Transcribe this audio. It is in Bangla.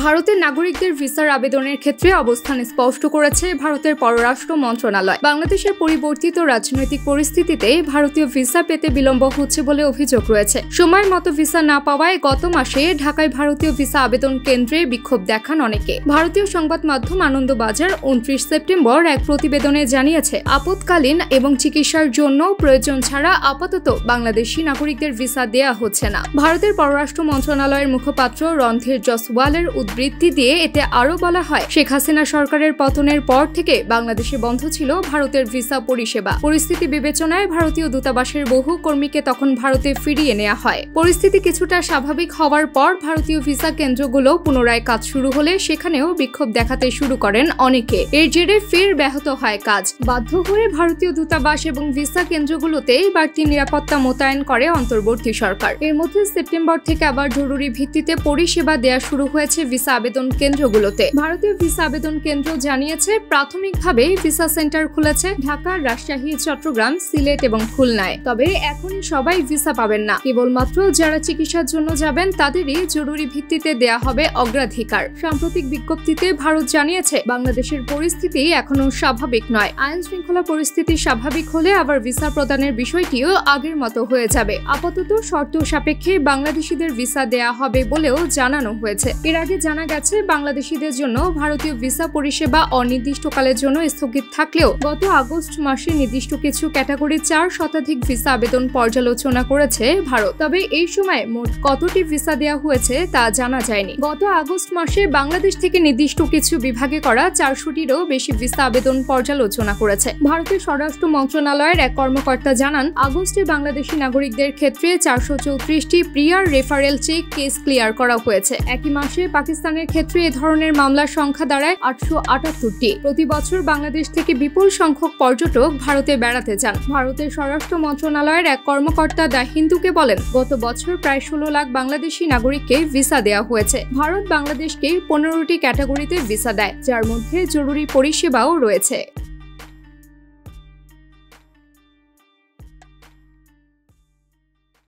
ভারতের নাগরিকদের ভিসার আবেদনের ক্ষেত্রে অবস্থান স্পষ্ট করেছে ভারতের পররাষ্ট্র মন্ত্রণালয়। বাংলাদেশের পরিবর্তিত রাজনৈতিক পরিস্থিতিতে ভারতীয় ভিসা পেতে বিলম্ব হচ্ছে বলে অভিযোগ রয়েছে। সময় মতো ভিসা না পাওয়ায় গত মাসে ঢাকায় ভারতীয় ভিসা আবেদন কেন্দ্রে বিক্ষোভ দেখান অনেকে। ভারতীয় সংবাদ মাধ্যম আনন্দবাজার 29 সেপ্টেম্বর এক প্রতিবেদনে জানিয়েছে, আপৎকালীন এবং চিকিৎসার জন্য প্রয়োজন ছাড়া আপাতত বাংলাদেশি নাগরিকদের ভিসা দেয়া হচ্ছে না। ভারতের পররাষ্ট্র মন্ত্রণালয়ের মুখপাত্র রণধীর জসওয়ালের উদ্ধৃতি দিয়ে এতে আরও বলা হয়, শেখ হাসিনা সরকারের পতনের পর থেকে বাংলাদেশে বন্ধ ছিল ভারতের ভিসা পরিষেবা। পরিস্থিতি বিবেচনায় ভারতীয় দূতাবাসের বহু কর্মীকে তখন ভারতে ফিরিয়ে নেওয়া হয়। পরিস্থিতি কিছুটা স্বাভাবিক হওয়ার পর ভারতীয় ভিসা কেন্দ্রগুলো পুনরায় কাজ শুরু হলে সেখানেও বিক্ষোভ দেখাতে শুরু করেন অনেকে। এর জেরে ফের ব্যাহত হয় কাজ। বাধ্য হয়ে ভারতীয় দূতাবাস এবং ভিসা কেন্দ্রগুলোতে বাড়তি নিরাপত্তা মোতায়েন করে অন্তর্বর্তী সরকার। এর মধ্যে সেপ্টেম্বর থেকে আবার জরুরি ভিত্তিতে পরিষেবা দেয়া শুরু হয়েছে ভিসা আবেদন কেন্দ্রগুলোতে। ভারতীয় ভিসা আবেদন কেন্দ্র জানিয়েছে, প্রাথমিকভাবে ভিসা সেন্টার খুলেছে ঢাকা, রাজশাহী, চট্টগ্রাম, সিলেট এবং খুলনায়। তবে এখনই সবাই ভিসা পাবেন না, কেবলমাত্র যারা চিকিৎসার জন্য যাবেন তাদেরই জরুরি ভিত্তিতে দেয়া হবে অগ্রাধিকার। সাম্প্রতিক বিজ্ঞপ্তিতে ভারত জানিয়েছে, বাংলাদেশের পরিস্থিতি এখনো স্বাভাবিক নয়। আইন শৃঙ্খলা পরিস্থিতি স্বাভাবিক হলে আবার ভিসা প্রদানের বিষয়টিও আগের মতো হয়ে যাবে। আপাতত শর্ত সাপেক্ষে বাংলাদেশিদের ভিসা দেয়া হবে বলেও জানানো হয়েছে। এর আগে জানা গেছে, বাংলাদেশিদের জন্য ভারতীয় ভিসা পরিষেবা অনির্দিষ্টকালের জন্য স্থগিত থাকলেও গত আগস্ট মাসে নির্দিষ্ট কিছু ক্যাটাগরি 4 শতাধিক ভিসা আবেদন পর্যালোচনা করেছে ভারত। তবে এই সময় মোট কতটি ভিসা দেওয়া হয়েছে তা জানা যায়নি। গত আগস্ট মাসে বাংলাদেশ থেকে নির্দিষ্ট কিছু বিভাগে করা 400টিরও বেশি ভিসা আবেদন পর্যালোচনা করেছে। ভারতের স্বরাষ্ট্র মন্ত্রণালয়ের এক কর্মকর্তা জানান, আগস্টে বাংলাদেশি নাগরিকদের ক্ষেত্রে 434টি প্রিয়ার রেফারেল চেক কেস ক্লিয়ার করা হয়েছে। একই মাসে পাকিস্তানের ক্ষেত্রে এ ধরনের মামলার সংখ্যা দাঁড়ায় 878টি। প্রতি বছর বাংলাদেশ থেকে বিপুল সংখ্যক পর্যটক ভারতে বেড়াতে যান। ভারতের স্বরাষ্ট্র মন্ত্রণালয়ের এক কর্মকর্তা দ্য হিন্দুকে বলেন, গত বছর প্রায় 16 লাখ বাংলাদেশি নাগরিককে ভিসা দেওয়া হয়েছে। ভারত বাংলাদেশকে 15টি ক্যাটাগরিতে ভিসা দেয়, যার মধ্যে জরুরি পরিষেবাও রয়েছে।